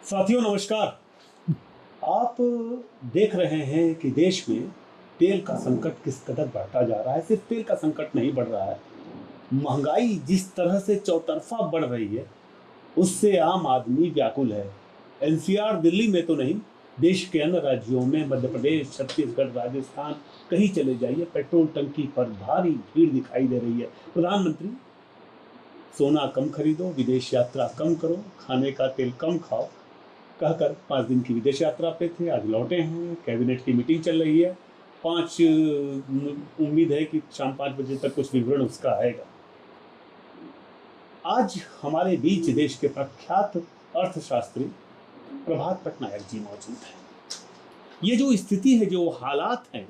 साथियों नमस्कार। आप देख रहे हैं कि देश में तेल का संकट किस कदर बढ़ता जा रहा है। सिर्फ तेल का संकट नहीं बढ़ रहा है, महंगाई जिस तरह से चौतरफा बढ़ रही है उससे आम आदमी व्याकुल है। एनसीआर दिल्ली में तो नहीं, देश के अन्य राज्यों में, मध्य प्रदेश, छत्तीसगढ़, राजस्थान, कहीं चले जाइए पेट्रोल टंकी पर भारी भीड़ दिखाई दे रही है। प्रधानमंत्री सोना कम खरीदो, विदेश यात्रा कम करो, खाने का तेल कम खाओ कहकर 5 दिन की विदेश यात्रा पे थे, आज लौटे हैं। कैबिनेट की मीटिंग चल रही है। उम्मीद है कि शाम 5 बजे तक कुछ विवरण उसका आएगा। आज हमारे बीच देश के प्रख्यात अर्थशास्त्री प्रभात पटनायक जी मौजूद हैं। ये जो स्थिति है, जो हालात हैं,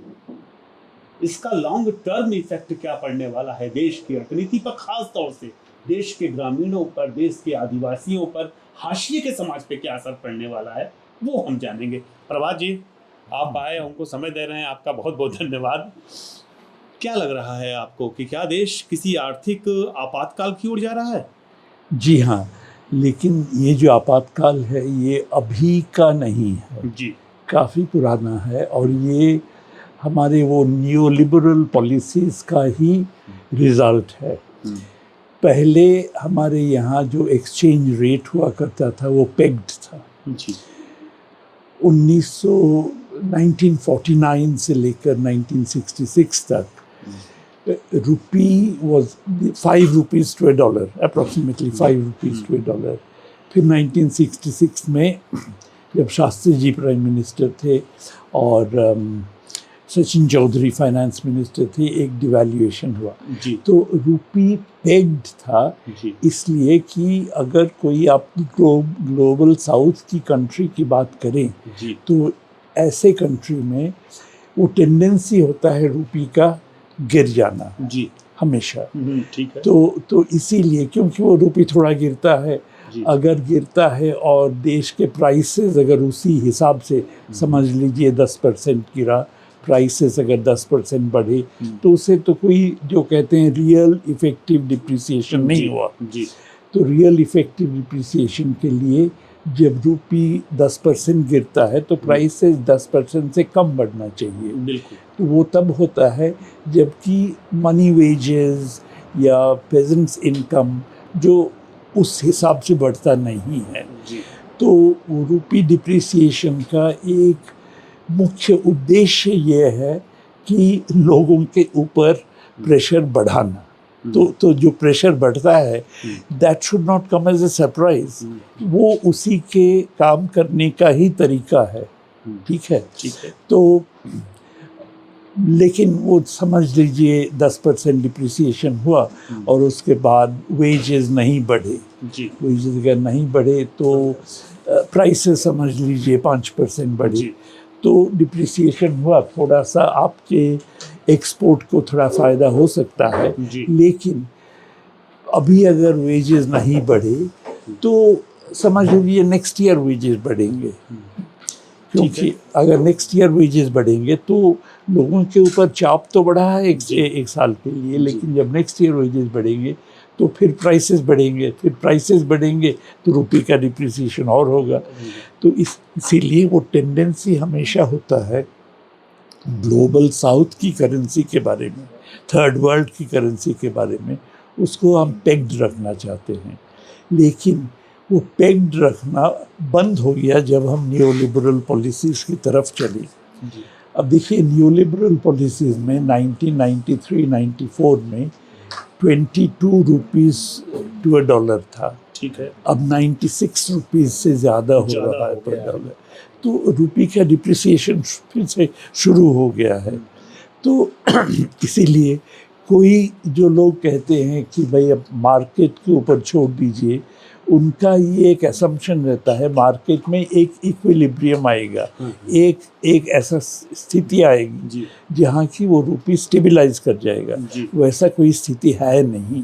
इसका लॉन्ग टर्म इफेक्ट क्या पड़ने वाला है देश की अर्थनीति पर, खास तौर से देश के ग्रामीणों पर, देश के आदिवासियों पर, हाशिए के समाज पे क्या असर पड़ने वाला है, वो हम जानेंगे। प्रभात जी, आप आए, हमको समय दे रहे हैं, आपका बहुत बहुत धन्यवाद। क्या लग रहा है आपको कि क्या देश किसी आर्थिक आपातकाल की ओर जा रहा है? जी हाँ, लेकिन ये जो आपातकाल है ये अभी का नहीं है जी, काफ़ी पुराना है और ये हमारे वो न्यूलिबरल पॉलिसीज़ का ही रिज़ल्ट है। पहले हमारे यहाँ जो एक्सचेंज रेट हुआ करता था वो पेग्ड था। जी, 1949 से लेकर 1966 तक rupee was 5 rupees to $1, approximately 5 rupees to $1। फिर 1966 में जब शास्त्री जी प्राइम मिनिस्टर थे और सचिन चौधरी फाइनेंस मिनिस्टर थे, एक डिवैल्यूएशन हुआ। जी, तो रुपी पेग्ड था, जी, इसलिए कि अगर कोई आप ग्लोबल साउथ की कंट्री की बात करें जी, तो ऐसे कंट्री में वो टेंडेंसी होता है रुपी का गिर जाना जी, हमेशा। ठीक है। तो इसीलिए, क्योंकि वो रुपी थोड़ा गिरता है, जी, अगर गिरता है और देश के प्राइसेस अगर उसी हिसाब से, समझ लीजिए 10% गिरा, प्राइसेस अगर 10% बढ़े, तो उससे तो कोई, जो कहते हैं, रियल इफेक्टिव डिप्रिसिएशन नहीं हुआ। जी, तो रियल इफेक्टिव डिप्रिसिएशन के लिए जब रुपी 10% गिरता है तो प्राइसेस 10% से कम बढ़ना चाहिए। बिल्कुल। तो वो तब होता है जबकि मनी वेजेस या पेजेंट्स इनकम जो उस हिसाब से बढ़ता नहीं है। जी, तो रुपी डिप्रिसिएशन का एक मुख्य उद्देश्य ये है कि लोगों के ऊपर प्रेशर बढ़ाना। तो जो प्रेशर बढ़ता है, that should not come as a surprise. वो उसी के काम करने का ही तरीका है। ठीक है। ठीक है। तो लेकिन वो समझ लीजिए 10% डिप्रिसिएशन हुआ और उसके बाद वेजेस नहीं बढ़े। जी, वेजेस अगर नहीं बढ़े तो प्राइसेस समझ लीजिए 5% बढ़े। जी, तो डिप्रिसिएशन हुआ, थोड़ा सा आपके एक्सपोर्ट को थोड़ा फ़ायदा हो सकता है। जी, लेकिन अभी अगर वेजेस नहीं बढ़े तो समझ लीजिए नेक्स्ट ईयर वेजेस बढ़ेंगे, क्योंकि अगर नेक्स्ट ईयर वेजेस बढ़ेंगे तो लोगों के ऊपर चाप तो बढ़ा है एक साल के लिए, लेकिन जब नेक्स्ट ईयर वेजेस बढ़ेंगे तो फिर प्राइसेस बढ़ेंगे, फिर प्राइसेस बढ़ेंगे तो रुपये का डिप्रिसिएशन और होगा। तो इसीलिए वो टेंडेंसी हमेशा होता है ग्लोबल साउथ की करेंसी के बारे में, थर्ड वर्ल्ड की करेंसी के बारे में, उसको हम पेग्ड रखना चाहते हैं। लेकिन वो पेग्ड रखना बंद हो गया जब हम न्यूलिबरल पॉलिसीज़ की तरफ चले। अब देखिए, न्यूलिबरल पॉलिसीज़ में 1993-94 में 22 रुपीज़ टू $1 था। ठीक है। अब 96 रुपीज़ से ज़्यादा हो रहा है पर $1। तो रुपये का डिप्रिसिएशन फिर से शुरू हो गया है। तो इसीलिए कोई जो लोग कहते हैं कि भाई अब मार्केट के ऊपर छोड़ दीजिए, उनका ये एक असम्पशन रहता है मार्केट में एक इक्विलिब्रियम आएगा, एक ऐसा स्थिति आएगी जहाँ की वो रुपये स्टेबलाइज कर जाएगा। वैसा कोई स्थिति है नहीं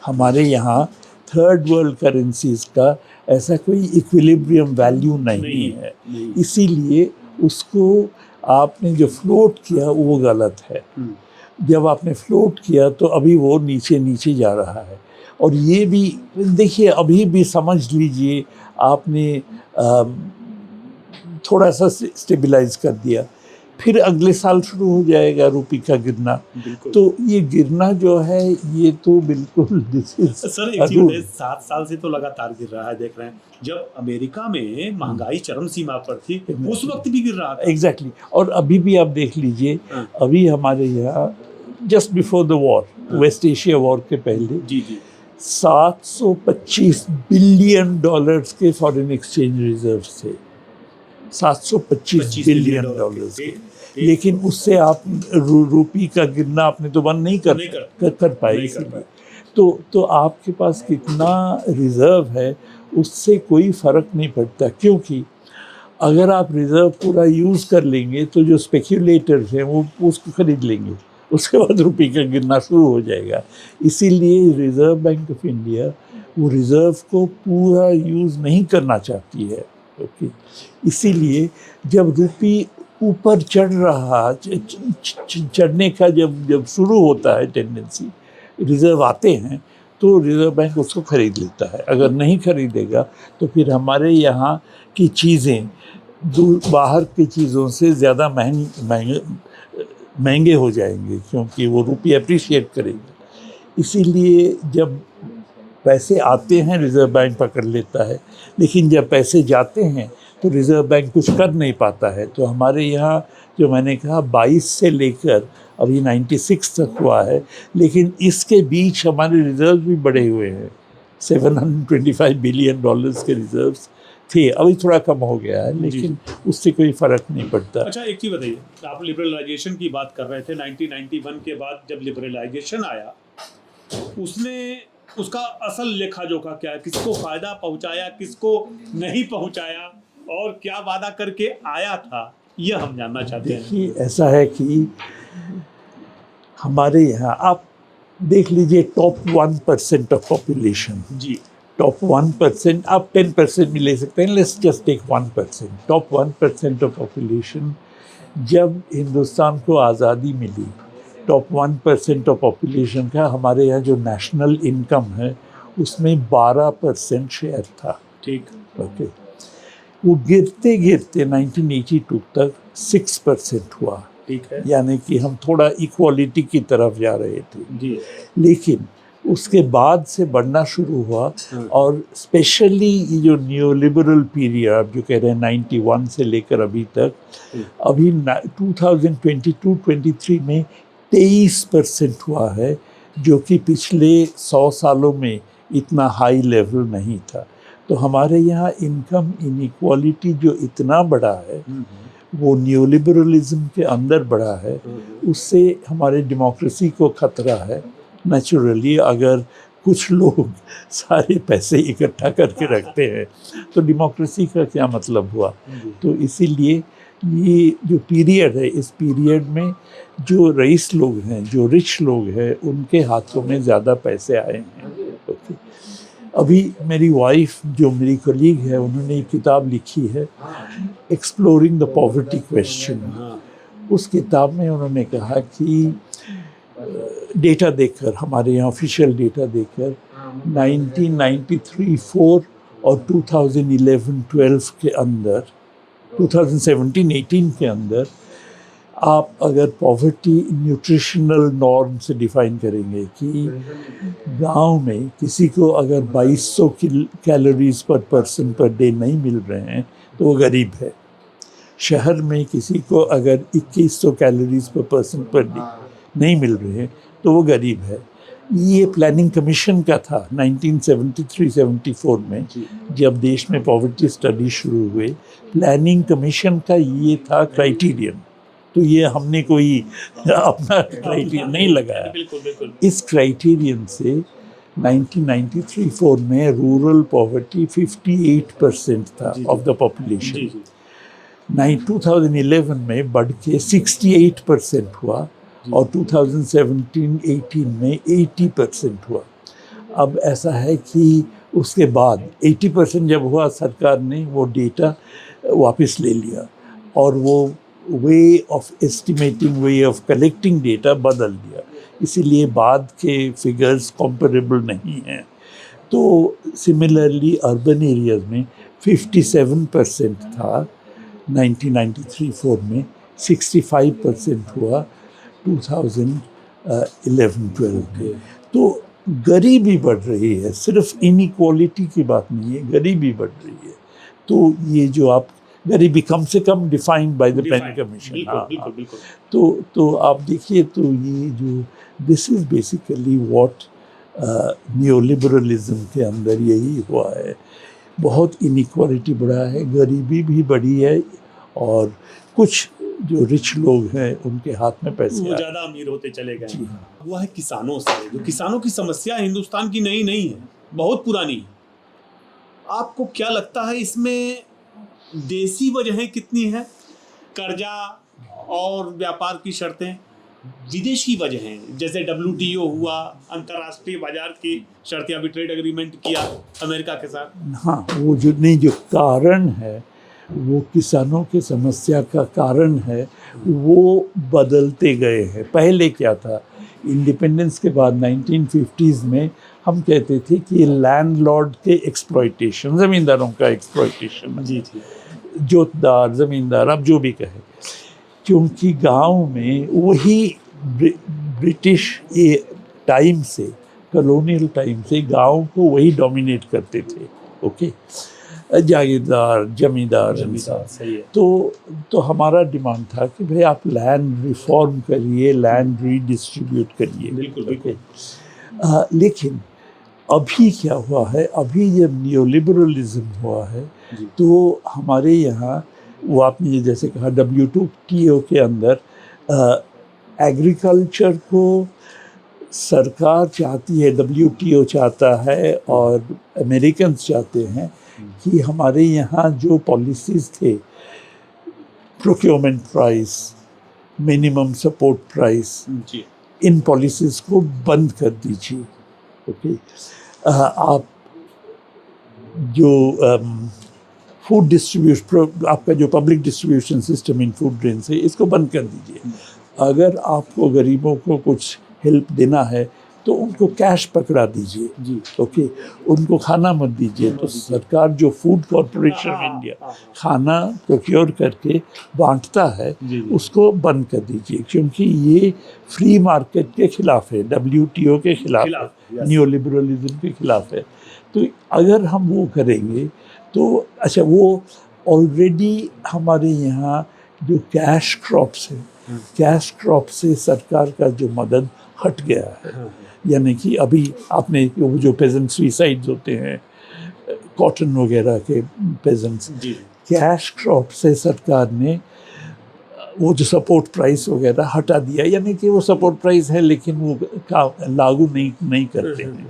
हमारे यहाँ। थर्ड वर्ल्ड करेंसीज का ऐसा कोई इक्विलिब्रियम वैल्यू नहीं है। इसीलिए उसको आपने जो फ्लोट किया वो गलत है। जब आपने फ्लोट किया तो अभी वो नीचे नीचे जा रहा है। और ये भी देखिए, अभी भी समझ लीजिए आपने थोड़ा सा स्टेबलाइज कर दिया, फिर अगले साल शुरू हो जाएगा रुपये का गिरना। बिल्कुल। तो ये गिरना जो है ये तो बिल्कुल सर एक चीज बताइए, 7 साल से तो लगातार गिर रहा है, देख रहे हैं। जब अमेरिका में महंगाई चरम सीमा पर थी उस वक्त भी गिर रहा था। एग्जैक्टली। और अभी भी आप देख लीजिए, अभी हमारे यहाँ just before the war, west Asia war के पहले जी जी 725 बिलियन डॉलर्स के फॉरेन एक्सचेंज रिजर्व थे, 725 बिलियन डॉलर्स के। लेकिन उससे आप रुपये का गिरना आपने तो बंद नहीं कर पाए। इसीलिए तो आपके पास कितना रिजर्व है उससे कोई फ़र्क नहीं पड़ता, क्योंकि अगर आप रिजर्व पूरा यूज़ कर लेंगे तो जो स्पेक्यूलेटर्स हैं वो उसको खरीद लेंगे, उसके बाद रुपये का गिरना शुरू हो जाएगा। इसीलिए रिज़र्व बैंक ऑफ इंडिया वो रिज़र्व को पूरा यूज़ नहीं करना चाहती है। ओके, इसीलिए जब रुपये ऊपर चढ़ रहा, चढ़ने का जब शुरू होता है टेंडेंसी, रिज़र्व आते हैं तो रिज़र्व बैंक उसको खरीद लेता है। अगर नहीं खरीदेगा तो फिर हमारे यहाँ की चीज़ें बाहर की चीज़ों से ज़्यादा महंगे हो जाएंगे, क्योंकि वो रुपये अप्रिशिएट करेंगे। इसीलिए जब पैसे आते हैं रिज़र्व बैंक पकड़ लेता है, लेकिन जब पैसे जाते हैं तो रिज़र्व बैंक कुछ कर नहीं पाता है। तो हमारे यहाँ जो मैंने कहा 22 से लेकर अभी 96 तक हुआ है, लेकिन इसके बीच हमारे रिज़र्व भी बढ़े हुए हैं। 725 बिलियन डॉलर्स के रिज़र्व्स थे, अभी थोड़ा कम हो गया है, लेकिन उससे कोई फ़र्क नहीं पड़ता। अच्छा एक चीज़ बताइए, आप लिबरलाइजेशन की बात कर रहे थे। 1991 के बाद जब लिबरलाइजेशन आया, उसने उसका असल लेखा जोखा क्या है, किसको फ़ायदा पहुंचाया, किसको नहीं पहुंचाया, और क्या वादा करके आया था, यह हम जानना चाहते हैं। देखिए, ऐसा है कि हमारे यहाँ आप देख लीजिए, टॉप 1% ऑफ पॉपुलेशन, जी टॉप 1%, आप 10% भी ले सकते हैं, let's just take 1%। Top 1% of population, जब हिंदुस्तान को आज़ादी मिली, टॉप 1% ऑफ पॉपुलेशन का हमारे यहाँ जो नेशनल इनकम है उसमें 12% शेयर था। ठीक। ओके, वो गिरते गिरते 1982 तक 6% हुआ। ठीक है। यानी कि हम थोड़ा इक्वालिटी की तरफ जा रहे थे जी। लेकिन उसके बाद से बढ़ना शुरू हुआ। और स्पेशली ये जो न्यू लिबरल पीरियड आप जो कह रहे हैं 91 से लेकर अभी तक, अभी 2022-23 में 23% हुआ है, जो कि पिछले 100 सालों में इतना हाई लेवल नहीं था। तो हमारे यहाँ इनकम इनइक्वालिटी जो इतना बड़ा है वो न्यूलिबरलिज्म के अंदर बढ़ा है, उससे हमारे डेमोक्रेसी को खतरा है। नेचुरली अगर कुछ लोग सारे पैसे इकट्ठा करके रखते हैं तो डेमोक्रेसी का क्या मतलब हुआ। तो इसीलिए ये जो पीरियड है, इस पीरियड में जो रईस लोग हैं, जो रिच लोग हैं, उनके हाथों में ज़्यादा पैसे आए हैं। ओके, अभी मेरी वाइफ जो मेरी कलीग है, उन्होंने एक किताब लिखी है एक्सप्लोरिंग द पॉवर्टी क्वेश्चन। उस किताब में उन्होंने कहा कि डेटा देखकर, हमारे यहाँ ऑफिशियल डेटा देखकर 1993-4 और 2011-12 के अंदर, 2017-18 के अंदर, आप अगर पॉवर्टी न्यूट्रिशनल नॉर्म से डिफ़ाइन करेंगे कि गांव में किसी को अगर 2200 कैलोरीज पर पर्सन पर डे नहीं मिल रहे हैं तो वो गरीब है। शहर में किसी को अगर 2100 कैलोरीज पर पर्सन पर डे नहीं मिल रहे हैं तो वो गरीब है। ये प्लानिंग कमीशन का था 1973-74 में, जब देश में पॉवर्टी स्टडी शुरू हुए। प्लानिंग कमीशन का ये था क्राइटेरियन, तो ये हमने कोई अपना क्राइटेरियन नहीं लगाया। बिल्कुल बिल्कुल। इस क्राइटेरियन से 1993-4 में रूरल पॉवर्टी 58% था ऑफ द पॉपुलेशन। 2011 में बढ़ के 68% हुआ और 2017-18 में 80% हुआ। अब ऐसा है कि उसके बाद 80% जब हुआ, सरकार ने वो डेटा वापस ले लिया और वो way of estimating, way of collecting data बदल दिया। इसीलिए बाद के फिगर्स कंपेरेबल नहीं हैं। तो सिमिलरली अर्बन एरियाज़ में 57% था 1993-4 में, 65% हुआ 2011-12 के। तो गरीबी बढ़ रही है, सिर्फ इनइक्वालिटी की बात नहीं है, गरीबी बढ़ रही है। तो ये जो आप गरीबी कम से कम defined by the pen commission, बिल्कुल बिल्कुल। तो आप देखिए, तो ये जो this is basically what neoliberalism के अंदर यही हुआ है। बहुत इनइक्वालिटी बढ़ा है, गरीबी भी बढ़ी है, और कुछ जो रिच लोग हैं उनके हाथ में पैसे वो आ ज़्यादा अमीर होते चले गए। जी हाँ। हुआ है किसानों से, जो किसानों की समस्या हिंदुस्तान की नई नहीं है, बहुत पुरानी है। आपको क्या लगता है इसमें देसी वजहें कितनी हैं, कर्जा और व्यापार की शर्तें, विदेशी वजहें जैसे WTO हुआ, अंतर्राष्ट्रीय बाजार की शर्तें, अभी ट्रेड एग्रीमेंट किया अमेरिका के साथ? हाँ, वो जो नहीं, जो कारण है, वो किसानों की समस्या का कारण है, वो बदलते गए हैं। पहले क्या था, इंडिपेंडेंस के बाद 1950s में हम कहते थे कि लैंडलॉर्ड के एक्सप्लॉइटेशन, ज़मींदारों का एक्सप्लॉइटेशन, जी जी। जोतदार, ज़मींदार, आप जो भी कहें, क्योंकि गांव में वही ब्रिटिश ये टाइम से, कॉलोनियल टाइम से गांव को वही डोमिनेट करते थे। ओके, जागीरदार, जमींदार, सही है। तो हमारा डिमांड था कि भाई आप लैंड रिफॉर्म करिए, लैंड रीडिस्ट्रीब्यूट करिए। बिल्कुल बिल्कुल। लेकिन अभी क्या हुआ है, अभी जब नियोलिबरलिज्म हुआ है, जी। तो हमारे यहाँ, वो आपने जैसे कहा WTO के अंदर एग्रीकल्चर को सरकार चाहती है, WTO चाहता है और अमेरिकन्स चाहते हैं कि हमारे यहाँ जो पॉलिसीज़ थे, procurement price, minimum support price, जी। इन पॉलिसीज़ को बंद कर दीजिए। ओके, आप जो फूड डिस्ट्रीब्यूशन, आपका जो public distribution system in food grain से, इसको बंद कर दीजिए। अगर आपको गरीबों को कुछ हेल्प देना है तो उनको कैश पकड़ा दीजिए। जी। ओके, उनको खाना मत दीजिए। तो सरकार जो फूड कॉरपोरेशन ऑफ इंडिया खाना प्रोक्योर करके बांटता है, जी। उसको बंद कर दीजिए, क्योंकि ये फ्री मार्केट के खिलाफ है, WTO के खिलाफ है, नियोलिबरलिज्म के खिलाफ है। तो अगर हम वो करेंगे तो अच्छा, वो ऑलरेडी हमारे यहाँ जो कैश क्रॉप्स है, कैश क्रॉप से सरकार का जो मदद हट गया है। यानी कि अभी आपने वो जो पेजेंट सुसाइड्स होते हैं, कॉटन वगैरह के पेजेंट्स, कैश क्रॉप से सरकार ने वो जो सपोर्ट प्राइस वगैरह हटा दिया। यानी कि वो सपोर्ट प्राइस है लेकिन वो लागू नहीं करते हैं।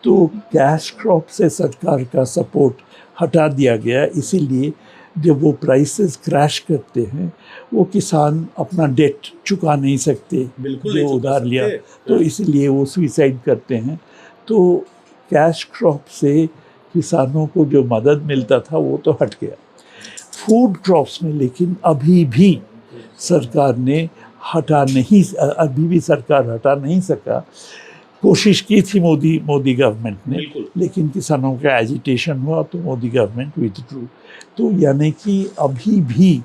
तो कैश क्रॉप से सरकार का सपोर्ट हटा दिया गया, इसीलिए जब वो प्राइसेस क्रैश करते हैं, वो किसान अपना डेट चुका नहीं सकते जो उधार लिया, तो इसलिए वो सुसाइड करते हैं। तो कैश क्रॉप से किसानों को जो मदद मिलता था वो तो हट गया। फूड क्रॉप्स में लेकिन अभी भी सरकार ने अभी भी सरकार हटा नहीं सका। कोशिश की थी मोदी गवर्नमेंट ने, लेकिन किसानों का एजिटेशन हुआ तो मोदी गवर्नमेंट विथड्रू। तो यानी कि अभी भी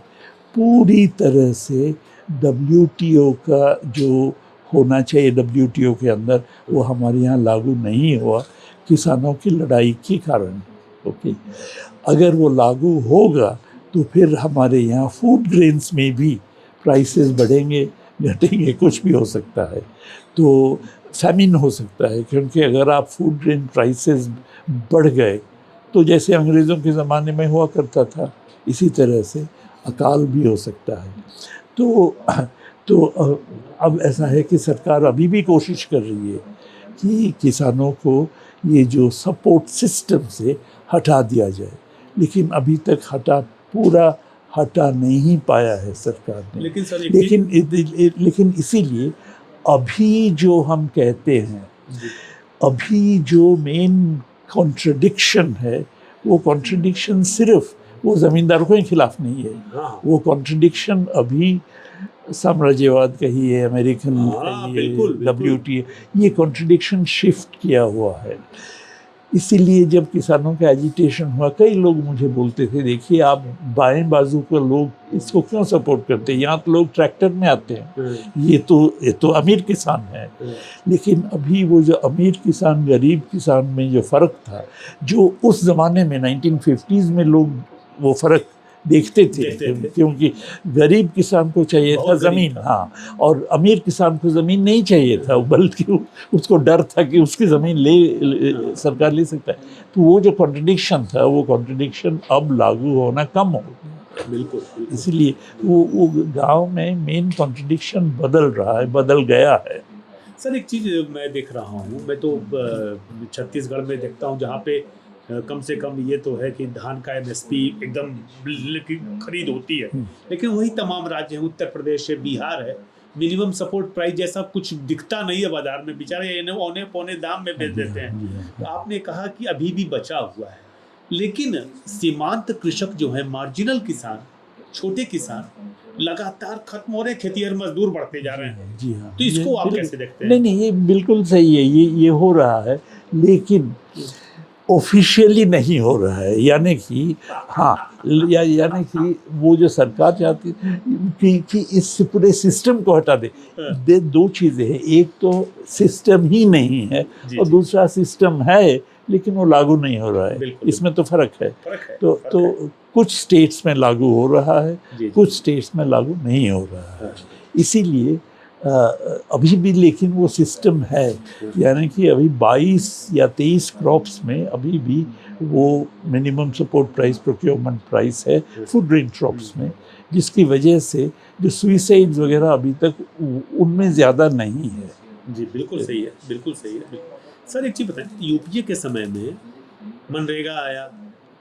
पूरी तरह से WTO का जो होना चाहिए WTO के अंदर, वो हमारे यहाँ लागू नहीं हुआ किसानों की लड़ाई के कारण। ओके, अगर वो लागू होगा तो फिर हमारे यहाँ फूड ग्रेन्स में भी प्राइसेस बढ़ेंगे, घटेंगे, कुछ भी हो सकता है। तो फैमिन हो सकता है, क्योंकि अगर आप फूड ग्रेन प्राइसेस बढ़ गए तो जैसे अंग्रेज़ों के ज़माने में हुआ करता था, इसी तरह से अकाल भी हो सकता है। तो अब ऐसा है कि सरकार अभी भी कोशिश कर रही है कि किसानों को ये जो सपोर्ट सिस्टम से हटा दिया जाए, लेकिन अभी तक पूरा हटा नहीं पाया है सरकार ने। लेकिन इसीलिए अभी जो हम कहते हैं, अभी जो मेन कॉन्ट्रडिक्शन है, वो कॉन्ट्रडिक्शन सिर्फ वो ज़मींदारों के खिलाफ नहीं है। वो कॉन्ट्रडिक्शन अभी साम्राज्यवाद कहिए, अमेरिकन कहिए, WTO, ये कॉन्ट्रडिक्शन शिफ्ट किया हुआ है। इसीलिए जब किसानों का एजिटेशन हुआ, कई लोग मुझे बोलते थे, देखिए आप बाएं बाजू के लोग इसको क्यों सपोर्ट करते हैं, यहाँ तो लोग ट्रैक्टर में आते हैं, ये तो अमीर किसान है। लेकिन अभी वो जो अमीर किसान गरीब किसान में जो फ़र्क था, जो उस ज़माने में 1950s में लोग वो फ़र्क देखते थे, क्योंकि गरीब किसान को चाहिए था ज़मीन, हाँ, और अमीर किसान को ज़मीन नहीं चाहिए था, बल्कि उसको डर था कि उसकी ज़मीन सरकार ले सकता है। तो वो जो कॉन्ट्रडिक्शन था, वो कॉन्ट्रडिक्शन अब लागू होना कम हो गया। बिल्कुल। इसलिए वो गांव में मेन कॉन्ट्रडिक्शन बदल रहा है, बदल गया है। सर एक चीज़ मैं देख रहा हूँ, मैं तो छत्तीसगढ़ में देखता हूँ जहाँ पे कम से कम ये तो है कि धान का एमएसपी एकदम खरीद होती है, लेकिन वही तमाम राज्य हैं, उत्तर प्रदेश है, बिहार है, मिनिमम सपोर्ट प्राइस जैसा कुछ दिखता नहीं है बाजार में, बेचारे औने पौने दाम में बेच देते हैं। तो आपने कहा कि अभी भी बचा हुआ है, लेकिन सीमांत कृषक जो है, मार्जिनल किसान, छोटे किसान लगातार खत्म हो रहे हैं, खेतिहर मजदूर बढ़ते जा रहे हैं। जी हाँ, तो इसको आप कैसे देखते हैं? नहीं, ये बिल्कुल सही है, ये हो रहा है, लेकिन ऑफिशियली नहीं हो रहा है। यानी कि हाँ, यानी कि वो जो सरकार चाहती कि इस पूरे सिस्टम को हटा दे। दो चीज़ें हैं, एक तो सिस्टम ही नहीं है, और दूसरा सिस्टम है लेकिन वो लागू नहीं हो रहा है। इसमें तो फ़र्क है। तो कुछ स्टेट्स में लागू हो रहा है, कुछ स्टेट्स में लागू नहीं हो रहा है। इसीलिए अभी भी लेकिन वो सिस्टम है, यानी कि अभी 22 या 23 क्रॉप्स में अभी भी वो minimum support price, procurement price है फूड ग्रेन क्रॉप्स में, जिसकी वजह से जो सुइसाइड्स वगैरह अभी तक उनमें ज़्यादा नहीं है। जी बिल्कुल सही है, बिल्कुल सही है। सर एक चीज़ बताएं, यूपीए के समय में मनरेगा आया,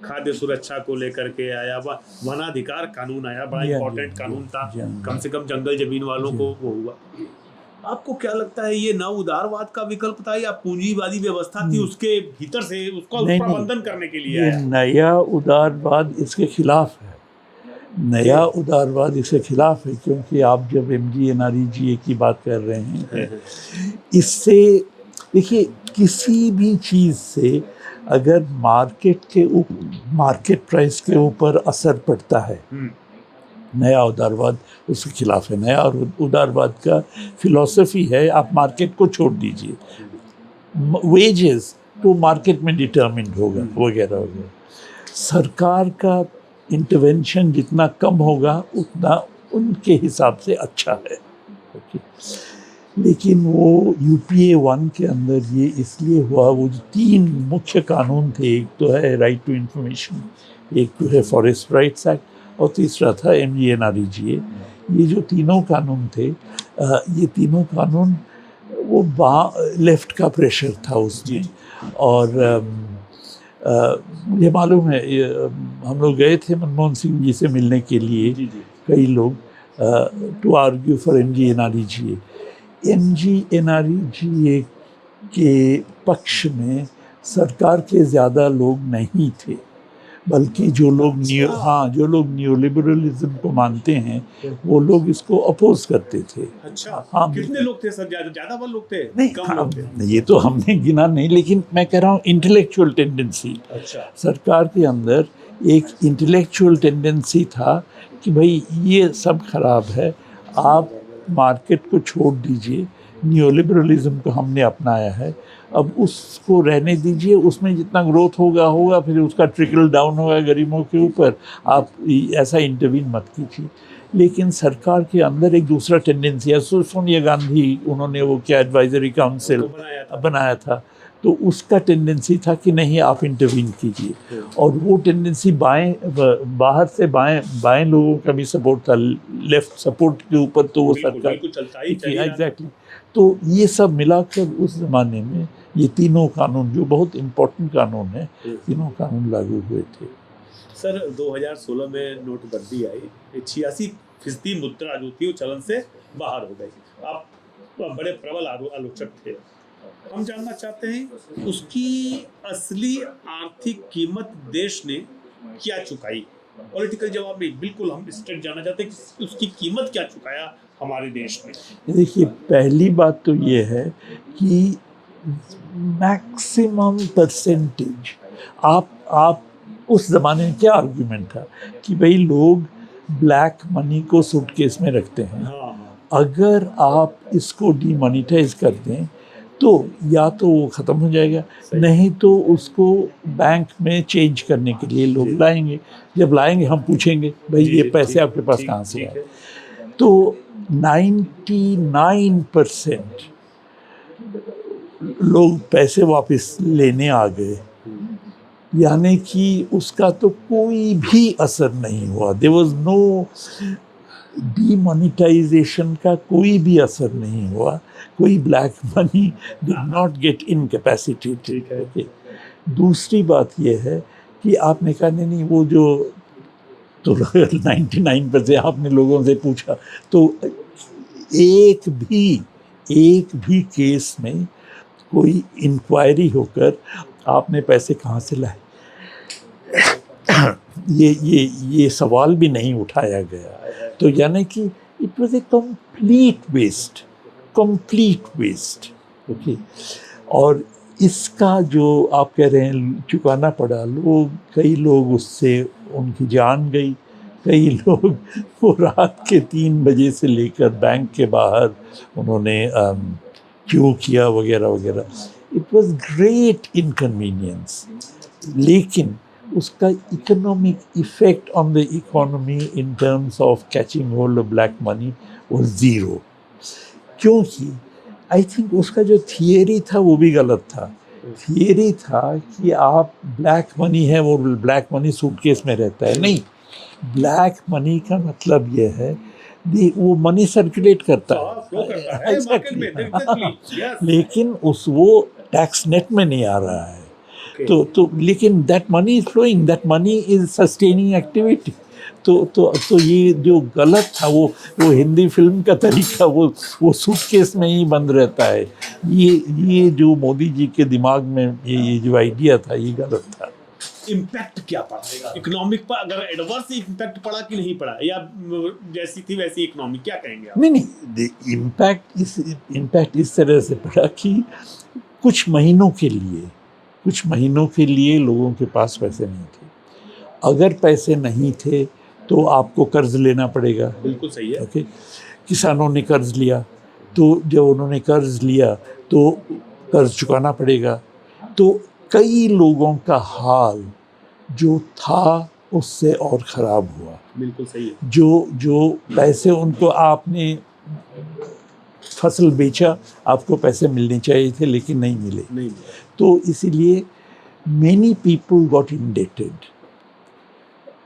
खाद्य सुरक्षा को लेकर के आया, वनाधिकार कानून आया, बड़ा इम्पोर्टेंट कानून था, कम से कम जंगल जमीन वालों को वो हुआ। आपको क्या लगता है, ये नव उदारवाद का विकल्प था या पूंजीवादी व्यवस्था थी उसके भीतर से उसका प्रबंधन करने के लिए आया? नया उदारवाद इसके खिलाफ है, नया उदारवाद इसके खिलाफ है, क्योंकि आप जब MGNREGA की बात कर रहे हैं, इससे देखिए किसी भी चीज़ से अगर मार्केट प्राइस के ऊपर असर पड़ता है, नया उदारवाद उसके खिलाफ है। नया उदारवाद का फिलॉसफी है आप मार्केट को छोड़ दीजिए, वेजेस तो मार्केट में डिटर्मिन्ड होगा वगैरह वगैरह। सरकार का इंटरवेंशन जितना कम होगा उतना उनके हिसाब से अच्छा है। लेकिन वो UPA 1 के अंदर ये इसलिए हुआ, वो जो 3 मुख्य कानून थे, एक तो है राइट टू इंफॉर्मेशन, एक तो है फॉरेस्ट राइट्स एक्ट, और तीसरा था MGNREGA। ये जो तीनों कानून थे, ये तीनों कानून वो लेफ्ट का प्रेशर था उसमें। और मुझे मालूम है, हम लोग गए थे मनमोहन सिंह जी से मिलने के लिए, कई लोग, to argue for MGNREGA। MGNREGA के पक्ष में सरकार के ज़्यादा लोग नहीं थे, बल्कि जो लोग जो लोग न्यूलिबरलिज्म को मानते हैं वो लोग इसको अपोज करते थे। अच्छा, हाँ, कितने लोग थे सर? ज़्यादा लोग थे? नहीं, कम लोग थे? ये तो हमने गिना नहीं, लेकिन मैं कह रहा हूँ इंटेलेक्चुअल टेंडेंसी। अच्छा, सरकार के अंदर एक इंटेलेक्चुअल टेंडेंसी था कि भाई ये सब खराब है, आप मार्केट को छोड़ दीजिए, न्यूलिबरलिज्म को हमने अपनाया है, अब उसको रहने दीजिए, उसमें जितना ग्रोथ होगा, फिर उसका ट्रिकल डाउन होगा गरीबों के ऊपर, आप ऐसा इंटरवीन मत कीजिए। लेकिन सरकार के अंदर एक दूसरा टेंडेंसी है, सोनिया गांधी, उन्होंने वो क्या एडवाइजरी काउंसिल बनाया था, तो उसका टेंडेंसी था कि नहीं आप इंटरवीन कीजिए, और वो टेंडेंसी बाहर से बाएं लोगों का भी सपोर्ट था, लेफ्ट सपोर्ट के ऊपर तो वो सरकार एग्जैक्टली। तो ये सब मिलाकर उस ज़माने में ये तीनों कानून, जो बहुत इम्पोर्टेंट कानून है, तीनों कानून लागू हुए थे। सर 2016 में नोटबंदी आई, 86% मुद्रा जो थी वो चलन से बाहर हो गई। आप बड़े प्रबल आलोचक थे, हम जानना चाहते हैं उसकी असली आर्थिक कीमत देश ने क्या चुकाई? पॉलिटिकल जवाब नहीं, बिल्कुल हम स्ट्रेट जानना चाहते हैं कि उसकी कीमत क्या चुकाया हमारे देश में। देखिए, पहली बात तो ये है कि मैक्सिमम परसेंटेज। आप उस ज़माने में क्या आर्ग्यूमेंट था कि भाई लोग ब्लैक मनी को सूटकेस में रखते हैं, हाँ, अगर आप इसको डीमोनेटाइज कर दें तो या तो वो ख़त्म हो जाएगा, नहीं तो उसको बैंक में चेंज करने के लिए लोग लाएंगे। जब लाएंगे हम पूछेंगे भाई ये पैसे आपके पास कहाँ से आए। तो 99% लोग पैसे वापस लेने आ गए, यानी कि उसका तो कोई भी असर नहीं हुआ। देयर वाज नो डीमोनेटाइजेशन का कोई भी असर नहीं हुआ, कोई black money did not gate incapacitated. Okay, दूसरी बात यह है कि आपने कहा नहीं वो जो तो 99% आपने लोगों से पूछा तो एक भी केस में कोई इंक्वायरी होकर आपने पैसे कहाँ से लाए ये सवाल भी नहीं उठाया गया। तो यानी कि it was a complete waste. Okay, और इसका जो आप कह रहे हैं चुकाना पड़ा, कई लोग उससे उनकी जान गई, कई लोग वो रात के 3 बजे से लेकर बैंक के बाहर उन्होंने क्यों किया वगैरह वगैरह। इट वाज ग्रेट इनकन्वीनियंस, लेकिन उसका economic effect on the economy in terms of catching hold of black money was zero, क्योंकि आई थिंक उसका जो थियरी था वो भी गलत था। थियरी था कि आप ब्लैक मनी है वो ब्लैक मनी सूटकेस में रहता है, नहीं, ब्लैक मनी का मतलब ये है वो मनी सर्कुलेट करता है मार्केट में exactly, लेकिन वो टैक्स नेट में नहीं आ रहा है। तो लेकिन that money is flowing, that money is sustaining activity. तो ये जो गलत था वो हिंदी फिल्म का तरीका वो सूटकेस में ही बंद रहता है। ये जो मोदी जी के दिमाग में ये जो आइडिया था ये गलत था। इम्पैक्ट क्या पड़ा इकोनॉमिक पर? अगर एडवर्स इम्पैक्ट पड़ा कि नहीं पड़ा, या जैसी थी वैसी इकोनॉमी, क्या कहेंगे आप? नहीं, इम्पैक्ट इस तरह से पड़ा कि कुछ महीनों के लिए लोगों के पास पैसे नहीं थे। अगर पैसे नहीं थे तो आपको कर्ज लेना पड़ेगा। बिल्कुल सही है। ओके, किसानों ने कर्ज लिया, तो जब उन्होंने कर्ज लिया तो कर्ज चुकाना पड़ेगा। तो कई लोगों का हाल जो था उससे और ख़राब हुआ। बिल्कुल सही है। जो पैसे उनको आपने फसल बेचा, आपको पैसे मिलने चाहिए थे लेकिन नहीं मिले। तो इसीलिए many people got indebted,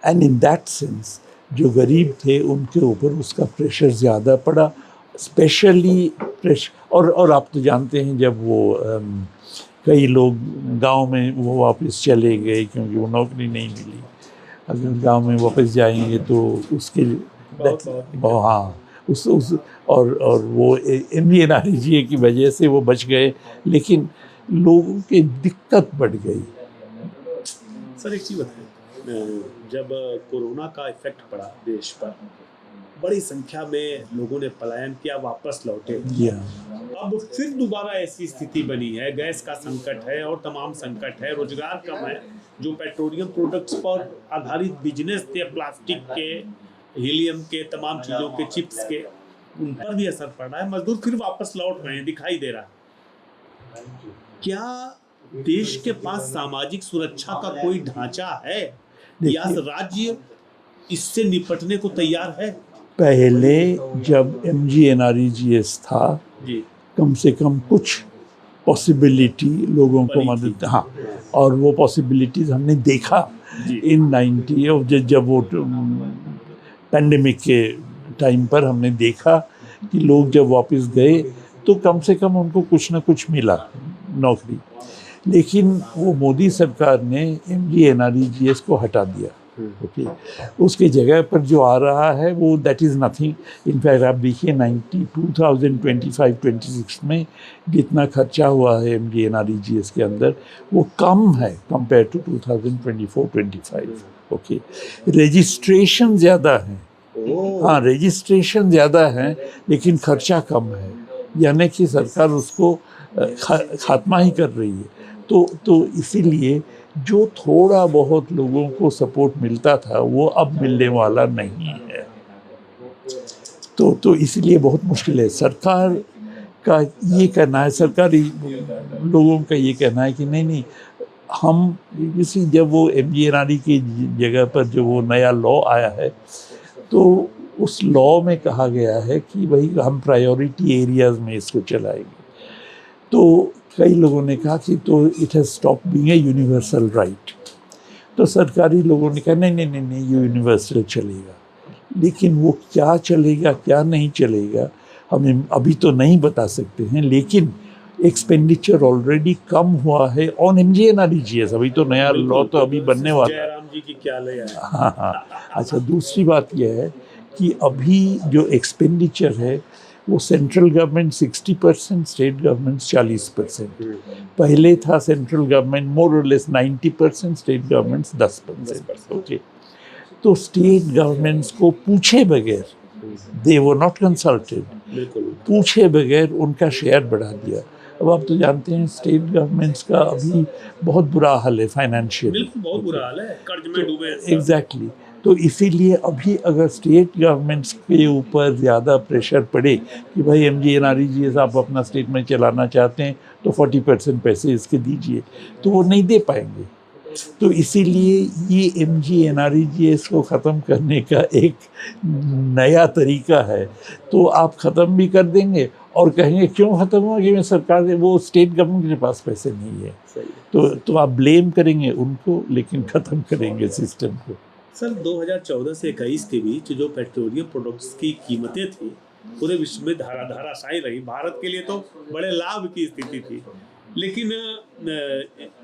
and in that sense जो गरीब थे उनके ऊपर उसका प्रेशर ज़्यादा पड़ा, स्पेशली प्रेशर। और आप तो जानते हैं जब वो कई लोग गांव में वो वापस चले गए क्योंकि वो नौकरी नहीं मिली। अगर गांव में वापस जाएंगे तो उसके हाँ उस और वो MGNREGA की वजह से वो बच गए, लेकिन लोगों की दिक्कत बढ़ गई। सर एक चीज़ बताएं, जब कोरोना का इफेक्ट पड़ा देश पर, बड़ी संख्या में लोगों ने पलायन किया, वापस लौटे। अब फिर दोबारा ऐसी स्थिति बनी है, गैस का संकट है और तमाम संकट है, रोजगार कम है। जो पेट्रोलियम प्रोडक्ट्स पर आधारित बिजनेस थे, प्लास्टिक के, हीलियम के, तमाम चीज़ों के, चिप्स के, उन पर भी असर पड़ रहा है। मजदूर फिर वापस लौट रहे हैं, दिखाई दे रहा है। क्या देश के पास सामाजिक सुरक्षा का कोई ढांचा है या राज्य इससे निपटने को तैयार है? पहले जब MGNREGA था जी, कम से कम कुछ पॉसिबिलिटी लोगों को मदद, हाँ, और वो पॉसिबिलिटीज़ हमने देखा इन 90 जब वो पैंडेमिक के टाइम पर हमने देखा कि लोग जब वापस गए तो कम से कम उनको कुछ ना कुछ मिला नौकरी। लेकिन वो मोदी सरकार ने MGNREGA को हटा दिया। ओके, उसकी जगह पर जो आ रहा है वो दैट इज़ नथिंग। इनफैक्ट आप देखिए 2025-26 में जितना खर्चा हुआ है MGNREGA के अंदर वो कम है कंपेयर टू 2024-25। ओके, रजिस्ट्रेशन ज़्यादा है, हाँ रजिस्ट्रेशन ज़्यादा है लेकिन खर्चा कम है, यानी कि सरकार उसको खात्मा ही कर रही है। तो इसीलिए जो थोड़ा बहुत लोगों को सपोर्ट मिलता था वो अब मिलने वाला नहीं है। तो इसलिए बहुत मुश्किल है। सरकार का ये कहना है, सरकारी लोगों का ये कहना है कि नहीं, हम इसी जब वो MGNRE की जगह पर जो वो नया लॉ आया है तो उस लॉ में कहा गया है कि भाई हम प्रायोरिटी एरियाज़ में इसको चलाएंगे। तो कई लोगों ने कहा कि तो it has stop being a universal right. तो सरकारी लोगों ने कहा नहीं, ये यूनिवर्सल चलेगा। लेकिन वो क्या चलेगा क्या नहीं चलेगा हमें अभी तो नहीं बता सकते हैं। लेकिन एक्सपेंडिचर ऑलरेडी कम हुआ है ऑन MGNREGS। अभी तो नया लॉ तो अभी बनने वाला है। जयराम जी की क्या ले आए। हाँ। अच्छा, दूसरी बात यह है कि अभी जो एक्सपेंडिचर है वो सेंट्रल गवर्नमेंट 60%, स्टेट गवर्नमेंट 40%। पहले था सेंट्रल गवर्नमेंट मोर और लेस 90%, स्टेट गवर्नमेंट्स 10%। ओके, तो स्टेट गवर्नमेंट्स को पूछे बगैर, दे वर नॉट कंसल्टेड, पूछे बगैर उनका शेयर बढ़ा दिया। अब आप तो जानते हैं स्टेट गवर्नमेंट्स का अभी बहुत बुरा हाल है फाइनेंशियल, बिल्कुल बहुत बुरा हाल है, कर्ज में डूबे हैं सब। एग्जैक्टली। तो इसीलिए अभी अगर स्टेट गवर्नमेंट्स के ऊपर ज़्यादा प्रेशर पड़े कि भाई MGNREGS आप अपना स्टेट में चलाना चाहते हैं तो 40% पैसे इसके दीजिए, तो वो नहीं दे पाएंगे। तो इसीलिए ये MGNREGS को ख़त्म करने का एक नया तरीका है। तो आप ख़त्म भी कर देंगे और कहेंगे क्यों ख़त्म हुआ, कि सरकार वो स्टेट गवर्नमेंट के पास पैसे नहीं है। तो आप ब्लेम करेंगे उनको लेकिन ख़त्म करेंगे सिस्टम को। सर 2014 से 21 के बीच जो पेट्रोलियम प्रोडक्ट्स की कीमतें थी पूरे विश्व में धाराशायी रही। भारत के लिए तो बड़े लाभ की स्थिति थी, लेकिन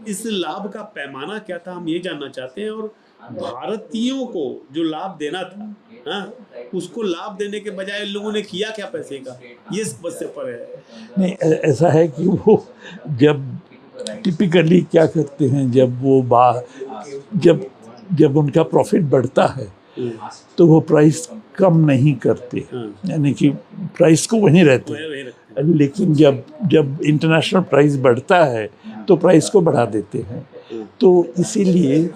इस लाभ का पैमाना क्या था हम ये जानना चाहते हैं। और भारतीयों को जो लाभ देना था, हाँ, उसको लाभ देने के बजाय लोगों ने किया क्या पैसे का, ये समस्या पर है। नहीं, ऐसा है कि वो जब टिपिकली क्या करते हैं, जब वो जब उनका प्रॉफिट बढ़ता है तो वो प्राइस कम नहीं करते, यानी कि प्राइस को वहीं रहते। लेकिन जब इंटरनेशनल प्राइस बढ़ता है तो प्राइस को बढ़ा देते हैं। तो इसीलिए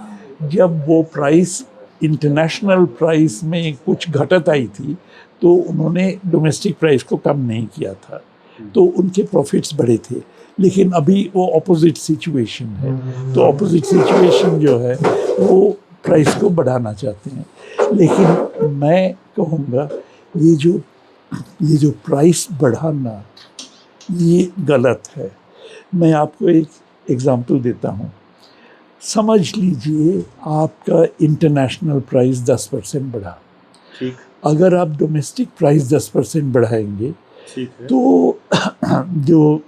जब वो प्राइस इंटरनेशनल प्राइस में कुछ घटत आई थी तो उन्होंने डोमेस्टिक प्राइस को कम नहीं किया था, तो उनके प्रॉफिट्स बढ़े थे। लेकिन अभी वो ऑपोजिट सिचुएशन है, तो ऑपोजिट सिचुएशन जो है वो प्राइस को बढ़ाना चाहते हैं। लेकिन मैं कहूँगा ये जो प्राइस बढ़ाना ये गलत है। मैं आपको एक एग्जांपल देता हूँ। समझ लीजिए आपका इंटरनेशनल प्राइस 10% बढ़ा, ठीक। अगर आप डोमेस्टिक प्राइस 10% बढ़ाएंगे तो जो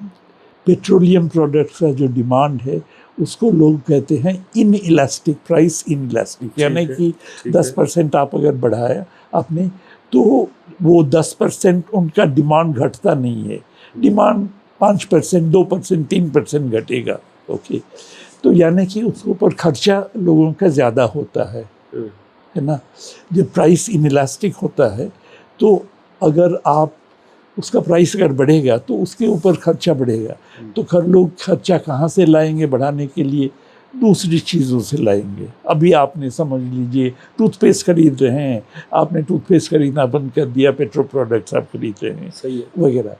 पेट्रोलियम प्रोडक्ट्स का जो डिमांड है उसको लोग कहते हैं in elastic price, in elastic, यानी कि 10% आप अगर बढ़ाया आपने तो वो 10% उनका डिमांड घटता नहीं है, डिमांड 5%, 2%, 3% घटेगा। ओके, तो यानी कि उसके ऊपर खर्चा लोगों का ज़्यादा होता है ना। जब प्राइस इनइलास्टिक होता है तो अगर आप उसका प्राइस अगर बढ़ेगा तो उसके ऊपर खर्चा बढ़ेगा, तो लोग खर्चा कहाँ से लाएंगे बढ़ाने के लिए, दूसरी चीज़ों से लाएंगे। अभी आपने समझ लीजिए टूथपेस्ट खरीद रहे हैं, आपने टूथपेस्ट खरीदना बंद कर दिया, पेट्रोल प्रोडक्ट्स आप खरीद रहे हैं, सही है, वगैरह।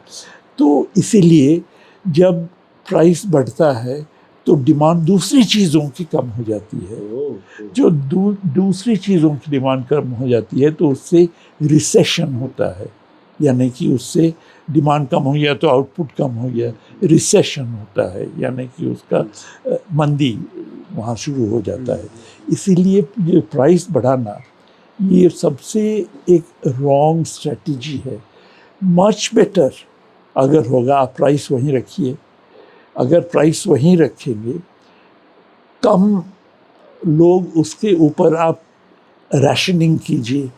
तो इसीलिए जब प्राइस बढ़ता है तो डिमांड दूसरी चीज़ों की कम हो जाती है। जो दूसरी चीज़ों की डिमांड कम हो जाती है तो उससे रिसेशन होता है, यानी कि उससे डिमांड कम हो गया तो आउटपुट कम हो गया, रिसेशन होता है, यानी कि उसका मंदी वहाँ शुरू हो जाता है। इसीलिए ये प्राइस बढ़ाना ये सबसे एक रॉन्ग स्ट्रेटजी है। मच बेटर अगर होगा आप प्राइस वहीं रखिए, अगर प्राइस वहीं रखेंगे कम लोग उसके ऊपर आप राशनिंग कीजिए,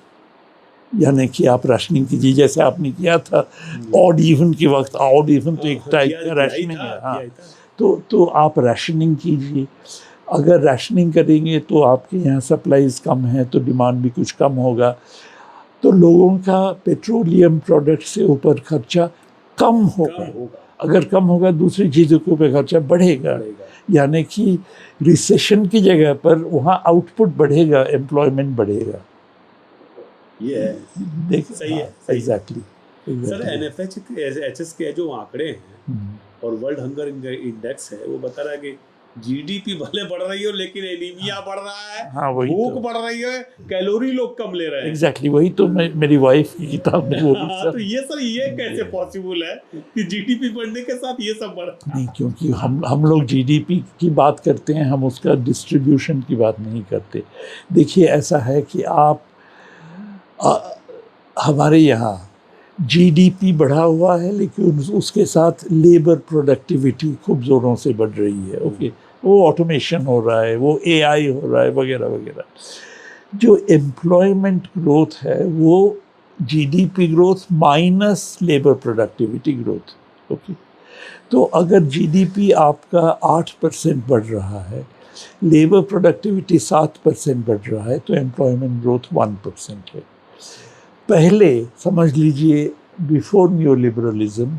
यानी कि आप राशनिंग कीजिए जैसे आपने किया था ऑड इवन के वक्त। ऑड इवन तो एक टाइप का राशनिंग है, हाँ, तो आप राशनिंग कीजिए। अगर राशनिंग करेंगे तो आपके यहाँ सप्लाईज कम है तो डिमांड भी कुछ कम होगा, तो लोगों का पेट्रोलियम प्रोडक्ट से ऊपर खर्चा कम होगा। अगर कम होगा दूसरी चीज़ों के ऊपर खर्चा बढ़ेगा। यानी कि रिसेशन की जगह पर वहाँ आउटपुट बढ़ेगा, एम्प्लॉयमेंट बढ़ेगा। ये है, देख सही है, सही है। एग्जैक्टली सर एनएफएचएस के जो आंकड़े हैं और वर्ल्ड हंगर इंडेक्स है वो बता रहा है कि जीडीपी भले बढ़ रही हो लेकिन एनीमिया बढ़ रहा है, हाँ, वही भूख तो। बढ़ रही है, कैलोरी लोग कम ले रहे हैं। एग्जैक्टली वही तो मेरी वाइफ की किताब में वो हाँ, तो ये कैसे पॉसिबल है कि जीडीपी बढ़ने के साथ ये सब बढ़ नहीं, क्योंकि हम लोग जीडीपी की बात करते हैं, हम उसका डिस्ट्रीब्यूशन की बात नहीं करते। देखिए ऐसा है कि आप हमारे यहाँ जीडीपी बढ़ा हुआ है लेकिन उसके साथ लेबर प्रोडक्टिविटी खूब ज़ोरों से बढ़ रही है। ओके, वो ऑटोमेशन हो रहा है, वो एआई हो रहा है वगैरह वगैरह। जो एम्प्लॉयमेंट ग्रोथ है वो GDP growth minus labour productivity growth. Okay, तो अगर जीडीपी आपका 8% बढ़ रहा है, लेबर प्रोडक्टिविटी 7% बढ़ रहा है, तो एम्प्लॉयमेंट ग्रोथ 1% है। पहले समझ लीजिए before new liberalism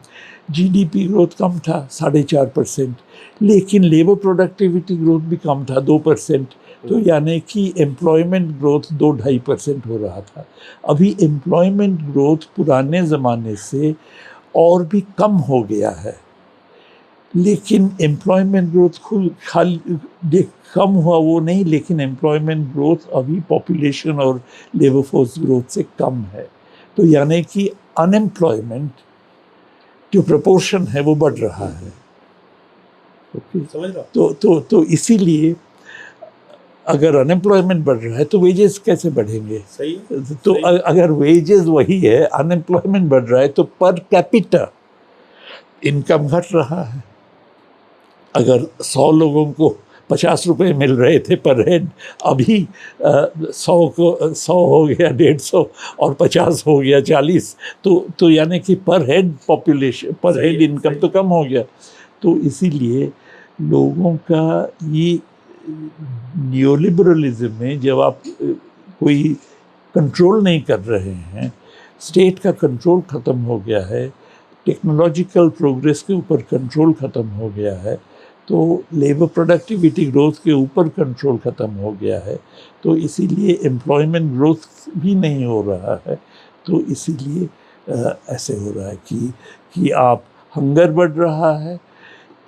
GDP growth कम था 4.5%, लेकिन लेबर प्रोडक्टिविटी ग्रोथ भी कम था 2%। तो यानी कि एम्प्लॉयमेंट ग्रोथ 2-2.5% हो रहा था। अभी एम्प्लॉयमेंट ग्रोथ पुराने ज़माने से और भी कम हो गया है, लेकिन एम्प्लॉयमेंट ग्रोथ खाली कम हुआ वो नहीं, लेकिन एम्प्लॉयमेंट ग्रोथ अभी पॉपुलेशन और लेबर फोर्स ग्रोथ से कम है। तो यानी कि अनएम्प्लॉयमेंट जो प्रपोर्शन है वो बढ़ रहा है। ओके, समझ रहा। तो इसीलिए अगर अनएम्प्लॉयमेंट बढ़ रहा है तो वेजेस कैसे बढ़ेंगे? सही है, तो सही। अगर वेजेस वही है, अनएम्प्लॉयमेंट बढ़ रहा है, तो पर कैपिटा इनकम घट रहा है। अगर 100 लोगों को 50 रुपए मिल रहे थे पर हेड, अभी 100 हो गया 150 और 50 हो गया 40, तो यानी कि पर हेड पॉपुलेशन, पर हेड इनकम तो कम हो गया। तो इसीलिए लोगों का ये न्यूलिबरलिज्म में जब आप कोई कंट्रोल नहीं कर रहे हैं, स्टेट का कंट्रोल ख़त्म हो गया है, टेक्नोलॉजिकल प्रोग्रेस के ऊपर कंट्रोल ख़त्म हो गया है, तो लेबर प्रोडक्टिविटी ग्रोथ के ऊपर कंट्रोल ख़त्म हो गया है, तो इसीलिए एम्प्लॉयमेंट ग्रोथ भी नहीं हो रहा है। तो इसीलिए ऐसे हो रहा है कि आप हंगर बढ़ रहा है,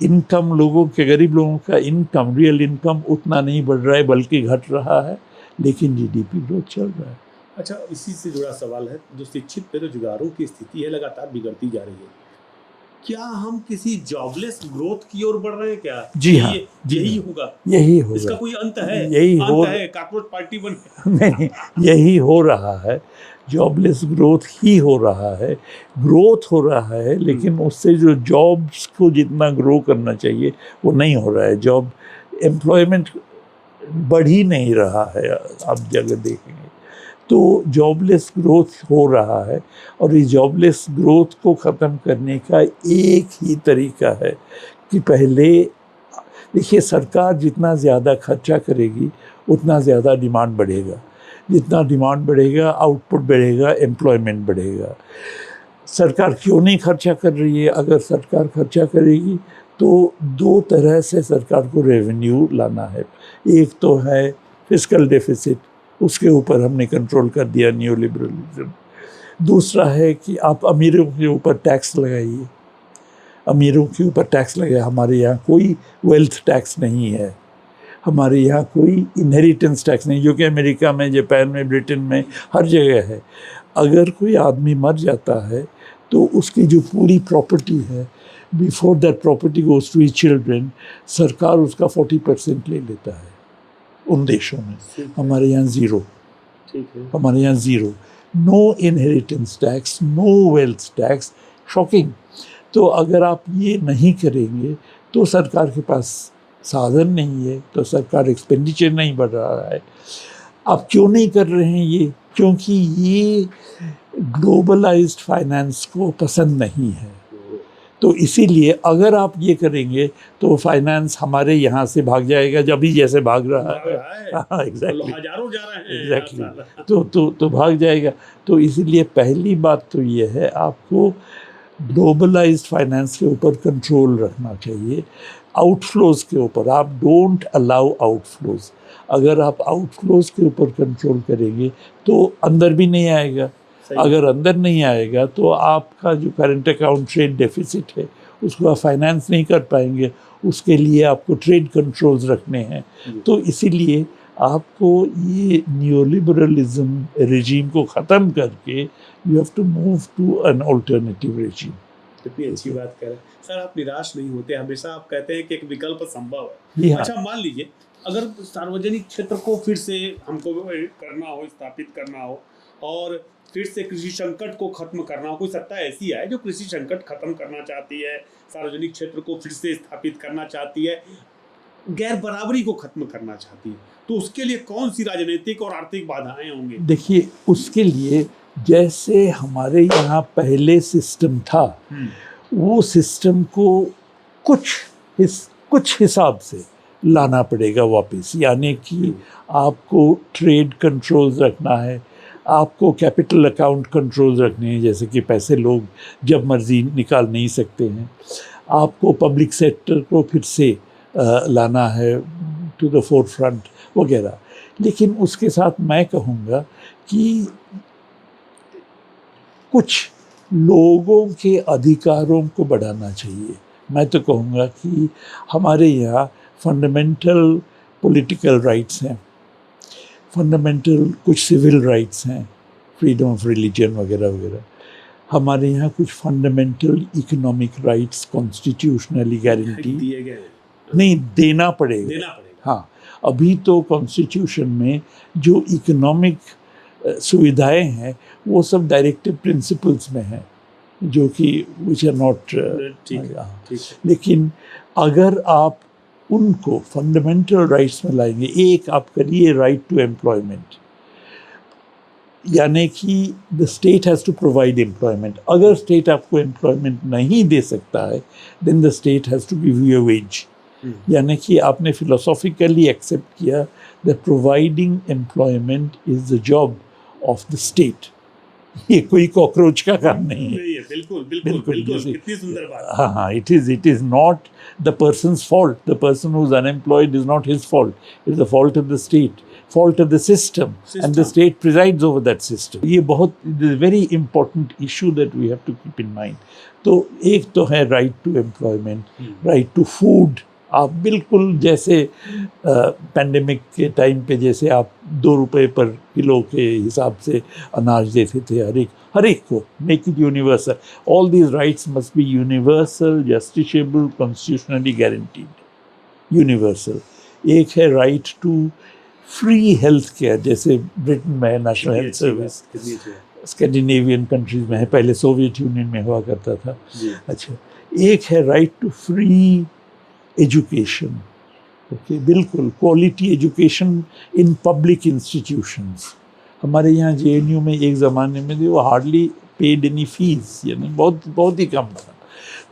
इनकम लोगों के, गरीब लोगों का इनकम, रियल इनकम उतना नहीं बढ़ रहा है बल्कि घट रहा है, लेकिन जीडीपी ग्रोथ चल रहा है। अच्छा, इसी से जुड़ा सवाल है, जो शिक्षित बेरोजगारों की स्थिति है लगातार बिगड़ती जा रही है, क्या हम किसी जॉबलेस ग्रोथ की ओर बढ़ रहे हैं क्या? जी हाँ, यही होगा, यही होगा। इसका कोई अंत है? यही अंत है कॉर्पोरेट पार्टी बन नहीं, यही हो रहा है। जॉबलेस ग्रोथ ही हो रहा है, ग्रोथ हो रहा है, लेकिन उससे जो जॉब्स को जितना ग्रो करना चाहिए वो नहीं हो रहा है। जॉब एम्प्लॉयमेंट बढ़ ही नहीं रहा है। आप जगह देखेंगे तो जॉबलेस ग्रोथ हो रहा है, और इस जॉबलेस ग्रोथ को ख़त्म करने का एक ही तरीका है कि पहले देखिए, सरकार जितना ज़्यादा खर्चा करेगी उतना ज़्यादा डिमांड बढ़ेगा, जितना डिमांड बढ़ेगा आउटपुट बढ़ेगा, एम्प्लॉयमेंट बढ़ेगा। सरकार क्यों नहीं खर्चा कर रही है? अगर सरकार खर्चा करेगी तो दो तरह से सरकार को रेवेन्यू लाना है। एक तो है फिस्कल डेफिसिट, उसके ऊपर हमने कंट्रोल कर दिया न्यू लिबरलिज्म। दूसरा है कि आप अमीरों के ऊपर टैक्स लगाइए, अमीरों के ऊपर टैक्स लगाए। हमारे यहाँ कोई वेल्थ टैक्स नहीं है, हमारे यहाँ कोई इनहेरिटेंस टैक्स नहीं, जो कि अमेरिका में, जापान में, ब्रिटेन में हर जगह है। अगर कोई आदमी मर जाता है तो उसकी जो पूरी प्रॉपर्टी है, before that property goes to his children, सरकार उसका 40% ले लेता है उन देशों में। हमारे यहाँ ज़ीरो, हमारे यहाँ zero, no inheritance tax, no wealth tax. Shocking. तो अगर आप ये नहीं करेंगे तो सरकार के पास साधन नहीं है, तो सरकार एक्सपेंडिचर नहीं बढ़ रहा है। आप क्यों नहीं कर रहे हैं ये? क्योंकि ये ग्लोबलाइज्ड फाइनेंस को पसंद नहीं है। तो इसीलिए अगर आप ये करेंगे तो फाइनेंस हमारे यहाँ से भाग जाएगा, जब भी जैसे भाग रहा है। हाँ, एग्जैक्टली, हजारों जा रहे हैं एग्जैक्टली। तो भाग जाएगा। तो इसीलिए पहली बात तो ये है, आपको ग्लोबलाइज्ड फाइनेंस के ऊपर कंट्रोल रखना चाहिए। आउटफ्लोज के ऊपर आप डोंट अलाउ आउटफ्लोज। अगर आप आउटफ्लोज के ऊपर कंट्रोल करेंगे तो अंदर भी नहीं आएगा। अगर अंदर नहीं आएगा तो आपका जो करंट अकाउंट ट्रेड डेफिसिट है उसको आप फाइनेंस नहीं कर पाएंगे। उसके लिए आपको ट्रेड कंट्रोल्स रखने हैं। तो इसीलिए आपको ये न्यूलिबरलिज्म रेजीम को ख़त्म करके you have to move to an alternative regime. कितनी अच्छी बात कह रहे हैं सर। आप निराश नहीं होते, हमेशा आप कहते हैं कि एक विकल्प संभव है। जी हाँ। अच्छा, मान लीजिए अगर सार्वजनिक क्षेत्र को फिर से हमको करना हो, स्थापित करना हो, और फिर से कृषि संकट को खत्म करना हो, कोई सत्ता ऐसी है जो कृषि संकट खत्म करना चाहती है, सार्वजनिक क्षेत्र को फिर से स्थापित करना चाहती है, गैर बराबरी को खत्म करना चाहती है, तो उसके लिए कौन सी राजनीतिक और आर्थिक बाधाएं होंगी? देखिए, उसके लिए जैसे हमारे यहाँ पहले सिस्टम था, वो सिस्टम को कुछ हिसाब से लाना पड़ेगा वापस। यानी कि आपको ट्रेड कंट्रोल्स रखना है, आपको कैपिटल अकाउंट कंट्रोल्स रखने हैं, जैसे कि पैसे लोग जब मर्जी निकाल नहीं सकते हैं। आपको पब्लिक सेक्टर को फिर से लाना है टू द फोर फ्रंट वगैरह। लेकिन उसके साथ मैं कहूँगा कि कुछ लोगों के अधिकारों को बढ़ाना चाहिए। मैं तो कहूँगा कि हमारे यहाँ फंडामेंटल पॉलिटिकल राइट्स हैं, फंडामेंटल कुछ सिविल राइट्स हैं, फ्रीडम ऑफ रिलीजन वगैरह वगैरह। हमारे यहाँ कुछ fundamental economic rights constitutionally guarantee दिए गए नहीं, देना पड़ेगा। हाँ, अभी तो कॉन्स्टिट्यूशन में जो इकोनॉमिक सुविधाएं हैं वो सब डायरेक्टिव प्रिंसिपल्स में हैं, जो कि विच आर नॉट ठीक। लेकिन अगर आप उनको फंडामेंटल राइट्स में लाएंगे, एक आप करिए राइट टू एम्प्लॉयमेंट, यानी कि the state has to provide employment. अगर स्टेट आपको एम्प्लॉयमेंट नहीं दे सकता है then the state has to give you a wage. यानी कि आपने फिलोसॉफिकली एक्सेप्ट किया that providing employment is the job of the state. ये कोई कॉकरोच का काम नहीं है। बिल्कुल बिल्कुल बिल्कुल, कितनी सुंदर बात। हाँ, it is not the person's fault. The person who's unemployed is not his fault. It's the fault of the state, fault of the system, and the state presides over that system. ये बहुत very important issue that we have to keep in mind. तो एक तो है right to employment, right to food. आप बिल्कुल जैसे pandemic के टाइम पे जैसे आप 2 रुपए पर किलो के हिसाब से अनाज देते थे हर एक को, make it universal. All these rights must be universal, justiciable, constitutionally guaranteed, universal. एक है right to free health care, जैसे ब्रिटेन में है national health service, Scandinavian countries में है, पहले सोवियत यूनियन में हुआ करता था। अच्छा, एक है right to free education. Okay, बिल्कुल quality education in public institutions. हमारे यहाँ JNU में एक ज़माने में वो हार्डली पेड एनी फीस, यानी बहुत ही कम था।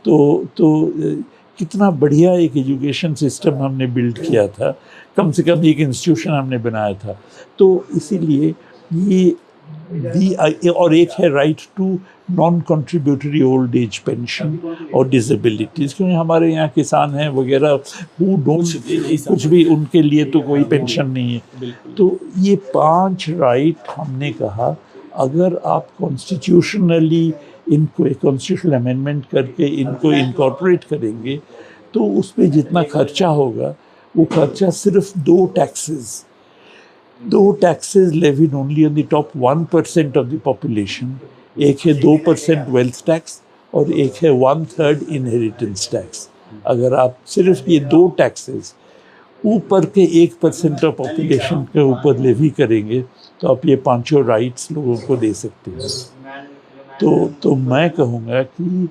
तो कितना बढ़िया एक एजुकेशन सिस्टम हमने बिल्ड किया था, कम से कम एक इंस्टीट्यूशन हमने बनाया था। तो इसीलिए ये और एक है right to non contributory old age pension और डिसेबिलिटीज़, क्योंकि हमारे यहाँ किसान हैं वगैरह वो कुछ भी उनके लिए तो कोई पेंशन नहीं है। तो ये 5 राइट हमने कहा, अगर आप कॉन्स्टिट्यूशनली इनको एक कॉन्स्टिट्यूशनल अमेंडमेंट करके इनको इनकॉर्पोरेट करेंगे तो उस पर जितना खर्चा होगा वो खर्चा सिर्फ 2 taxes levied only on the top 1% of the population। एक है 2% वेल्थ टैक्स और एक है 1/3 इनहेरिटेंस टैक्स। अगर आप सिर्फ ये 2 टैक्सेस ऊपर के 1% ऑफ पॉपुलेशन के ऊपर लेवी करेंगे तो आप ये 5 राइट्स लोगों को दे सकते हैं। तो मैं कहूँगा कि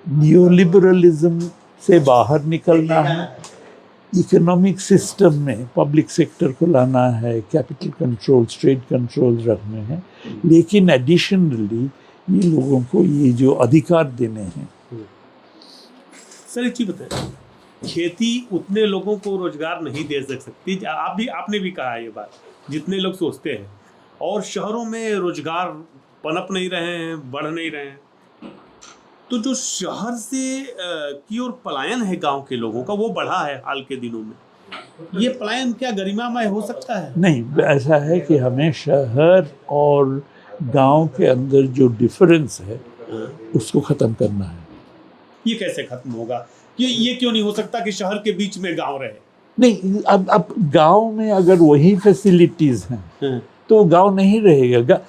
न्यूलिबरलिज्म से बाहर निकलना है, इकोनॉमिक सिस्टम में पब्लिक सेक्टर को लाना है, कैपिटल कंट्रोल्स, ट्रेड कंट्रोल्स रखने हैं, लेकिन एडिशनली ये लोगों को ये जो अधिकार देने हैं। सर एक चीज़ बताएं, खेती उतने लोगों को रोजगार नहीं दे सकती, आपने भी कहा ये बात, जितने लोग सोचते हैं, और शहरों में रोजगार पनप नहीं रहे हैं, बढ़ नहीं रहे हैं। तो जो शहर से की ओर पलायन है गांव के लोगों का, वो बढ़ा है हाल के दिनों में। ये पलायन क्या गरिमामय हो सकता है? नहीं, ऐसा है कि हमें शहर और गांव के अंदर जो डिफरेंस है उसको ख़त्म करना है। ये कैसे खत्म होगा? ये क्यों नहीं हो सकता कि शहर के बीच में गांव रहे? नहीं, अब गांव में अगर वही फैसिलिटीज़ हैं तो गांव नहीं रहेगा।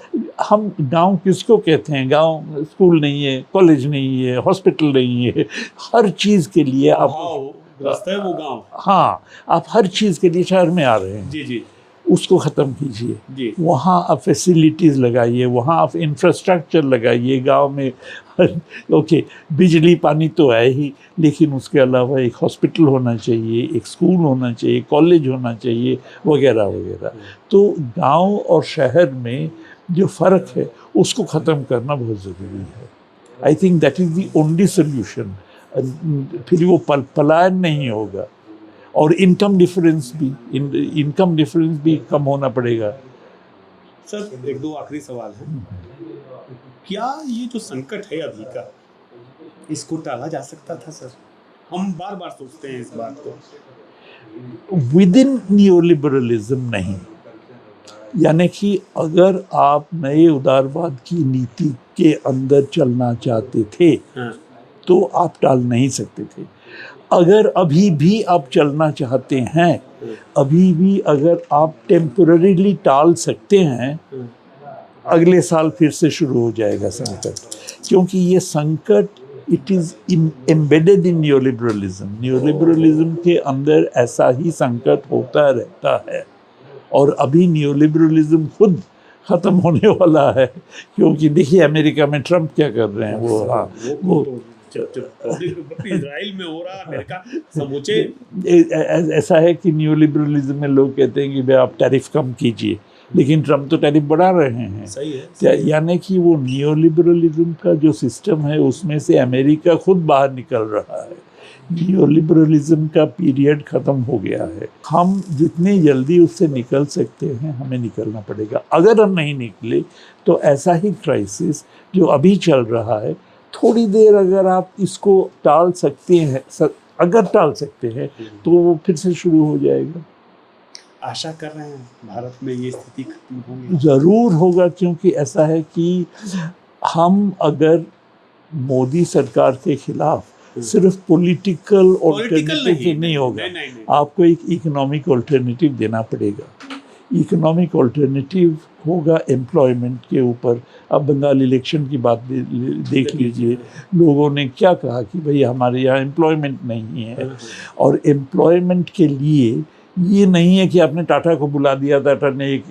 हम गांव किसको कहते हैं? गांव स्कूल नहीं है, कॉलेज नहीं है, हॉस्पिटल नहीं है, हर चीज़ के लिए आप रास्ता है वो गांव। हाँ, आप हर चीज़ के लिए शहर में आ रहे हैं। जी जी उसको ख़त्म कीजिए। जी। वहाँ आप फैसिलिटीज़ लगाइए, वहाँ आप इंफ्रास्ट्रक्चर लगाइए। गांव में ओके, बिजली पानी तो है ही, लेकिन उसके अलावा एक हॉस्पिटल होना चाहिए, एक स्कूल होना चाहिए, कॉलेज होना चाहिए, वगैरह वगैरह। तो गांव और शहर में जो फ़र्क है उसको ख़त्म करना बहुत ज़रूरी है। I think that is the only solution. फिर वो पलायन नहीं होगा। और इनकम डिफरेंस भी कम होना पड़ेगा। सर, एक दो आखिरी सवाल है। क्या ये जो संकट है अभी का, इसको टाला जा सकता था सर? हम बार बार सोचते हैं इस बात को। विद इन न्यूलिबरलिज्म नहीं, यानी कि अगर आप नए उदारवाद की नीति के अंदर चलना चाहते थे तो आप टाल नहीं सकते थे। अगर अभी भी आप चलना चाहते हैं, अभी भी अगर आप टेम्पररीली टाल सकते हैं, अगले साल फिर से शुरू हो जाएगा संकट। क्योंकि ये संकट इट इज़ एम्बेडेड इन न्यूलिबरलिज्म। न्यूलिबरलिज्म के अंदर ऐसा ही संकट होता रहता है। और अभी न्यूलिबरलिज्म खुद ख़त्म होने वाला है। क्योंकि देखिए अमेरिका में ट्रम्प क्या कर रहे हैं, वो इजराइल में हो रहा, अमेरिका समूचे। ऐसा है कि न्यूलिबरलिज्म में लोग कहते हैं कि भाई आप टैरिफ कम कीजिए, लेकिन ट्रम्प तो टैरिफ बढ़ा रहे हैं। सही है। यानी कि वो न्यूलिबरलिज्म का जो सिस्टम है उसमें से अमेरिका खुद बाहर निकल रहा है। न्यूलिबरलिज्म का पीरियड ख़त्म हो गया है। हम जितनी जल्दी उससे निकल सकते हैं हमें निकलना पड़ेगा। अगर हम नहीं निकले तो ऐसा ही क्राइसिस जो अभी चल रहा है, थोड़ी देर अगर आप इसको टाल सकते हैं, तो वो फिर से शुरू हो जाएगा। आशा कर रहे हैं भारत में ये स्थिति खत्म होगी? ज़रूर होगा, क्योंकि ऐसा है कि हम अगर मोदी सरकार के खिलाफ सिर्फ पॉलिटिकल ऑल्टरनेटिव नहीं होगा, आपको एक इकोनॉमिक ऑल्टरनेटिव देना पड़ेगा। इकोनॉमिक ऑल्टरनेटिव होगा एम्प्लॉयमेंट के ऊपर। अब बंगाल इलेक्शन की बात देख लीजिए, लोगों ने क्या कहा कि भाई हमारे यहाँ एम्प्लॉयमेंट नहीं है। और एम्प्लॉयमेंट के लिए ये नहीं है कि आपने टाटा को बुला दिया, टाटा ने एक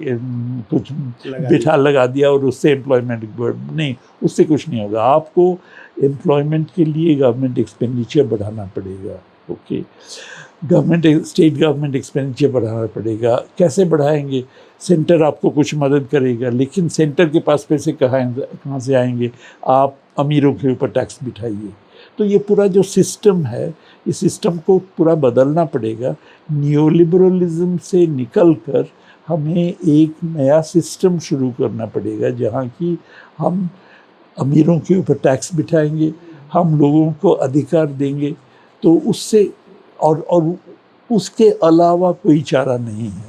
कुछ बिठा लगा दिया और उससे एम्प्लॉयमेंट नहीं, उससे कुछ नहीं होगा। आपको एम्प्लॉयमेंट के लिए गवर्नमेंट एक्सपेंडिचर बढ़ाना पड़ेगा। ओके, स्टेट गवर्नमेंट एक्सपेंडिचर बढ़ाना पड़ेगा। कैसे बढ़ाएंगे? सेंटर आपको कुछ मदद करेगा, लेकिन सेंटर के पास पैसे कहाँ से आएंगे? आप अमीरों के ऊपर टैक्स बिठाइए। तो ये पूरा जो सिस्टम है, इस सिस्टम को पूरा बदलना पड़ेगा। न्यूलिबरलिज्म से निकलकर हमें एक नया सिस्टम शुरू करना पड़ेगा, जहाँ की हम अमीरों के ऊपर टैक्स बिठाएंगे, हम लोगों को अधिकार देंगे। तो उससे और उसके अलावा कोई चारा नहीं है।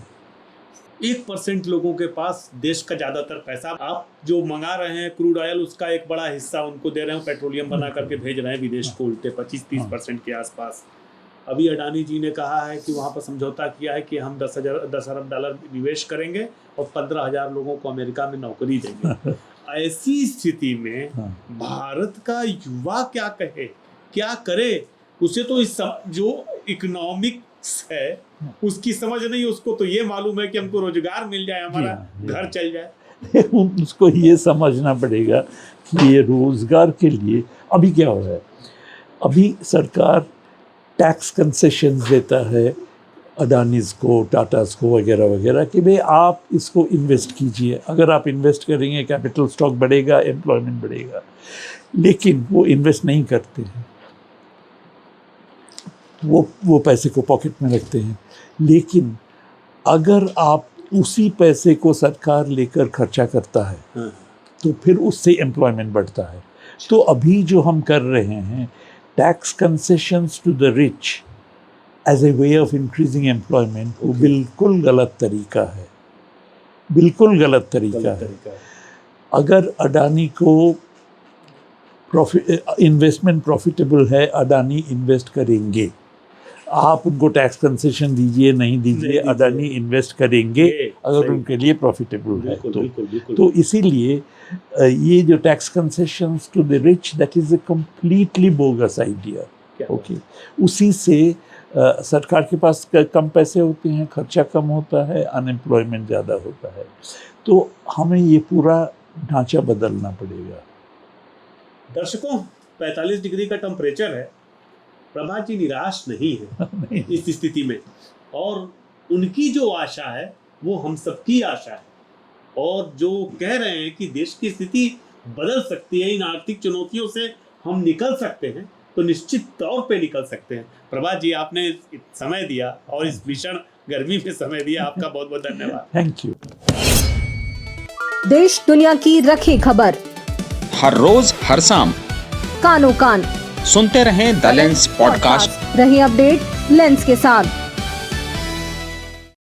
1% लोगों के पास देश का ज़्यादातर पैसा, आप जो मंगा रहे हैं क्रूड ऑयल, उसका एक बड़ा हिस्सा उनको दे रहे हैं, पेट्रोलियम बना करके भेज रहे हैं विदेश को उल्टे 25-30% के आसपास। अभी अडानी जी ने कहा है कि वहाँ पर समझौता किया है कि हम 10 अरब डॉलर निवेश करेंगे और 15,000 लोगों को अमेरिका में नौकरी देंगे। ऐसी स्थिति में भारत का युवा क्या कहे, क्या करे? उसे तो इस जो इकोनॉमिक्स है उसकी समझ नहीं, उसको तो ये मालूम है कि हमको रोजगार मिल जाए, हमारा घर चल जाए। उसको ये समझना पड़ेगा कि ये रोजगार के लिए अभी क्या हो रहा है। अभी सरकार टैक्स कंसेशन देता है अडानीज़ को, टाटास को वगैरह वगैरह कि भाई आप इसको इन्वेस्ट कीजिए। अगर आप इन्वेस्ट करेंगे कैपिटल स्टॉक बढ़ेगा, एम्प्लॉयमेंट बढ़ेगा। लेकिन वो इन्वेस्ट नहीं करते हैं, वो पैसे को पॉकेट में रखते हैं। लेकिन अगर आप उसी पैसे को सरकार लेकर खर्चा करता है तो फिर उससे एम्प्लॉयमेंट बढ़ता है। तो अभी जो हम कर रहे हैं tax concessions to the rich as a way of increasing employment, वो बिल्कुल गलत तरीका है, बिल्कुल गलत तरीका है। अगर अडानी को इन्वेस्टमेंट प्रॉफिटेबल है, अडानी इन्वेस्ट करेंगे, आप उनको टैक्स कंसेशन दीजिए नहीं दीजिए, अडानी इन्वेस्ट करेंगे अगर उनके लिए प्रॉफिटेबल है तो इसीलिए ये जो tax concessions to the rich, that is a completely bogus idea. Okay, उसी से सरकार के पास कम पैसे होते हैं, खर्चा कम होता है, अनएम्प्लॉयमेंट ज़्यादा होता है। तो हमें ये पूरा ढांचा बदलना पड़ेगा। दर्शकों, 45 डिग्री का टेम्परेचर है, प्रभात जी निराश नहीं है इस स्थिति में, और उनकी जो आशा है वो हम सबकी आशा है, और जो कह रहे हैं कि देश की स्थिति बदल सकती है, इन आर्थिक चुनौतियों से हम निकल सकते हैं, तो निश्चित तौर पे निकल सकते हैं। प्रभात जी, आपने समय दिया और इस भीषण गर्मी में समय दिया, आपका बहुत बहुत धन्यवाद। Thank you. देश दुनिया की रखी खबर हर रोज हर शाम कानो कान सुनते रहें द लेंस पॉडकास्ट। रहे अपडेट लेंस के साथ।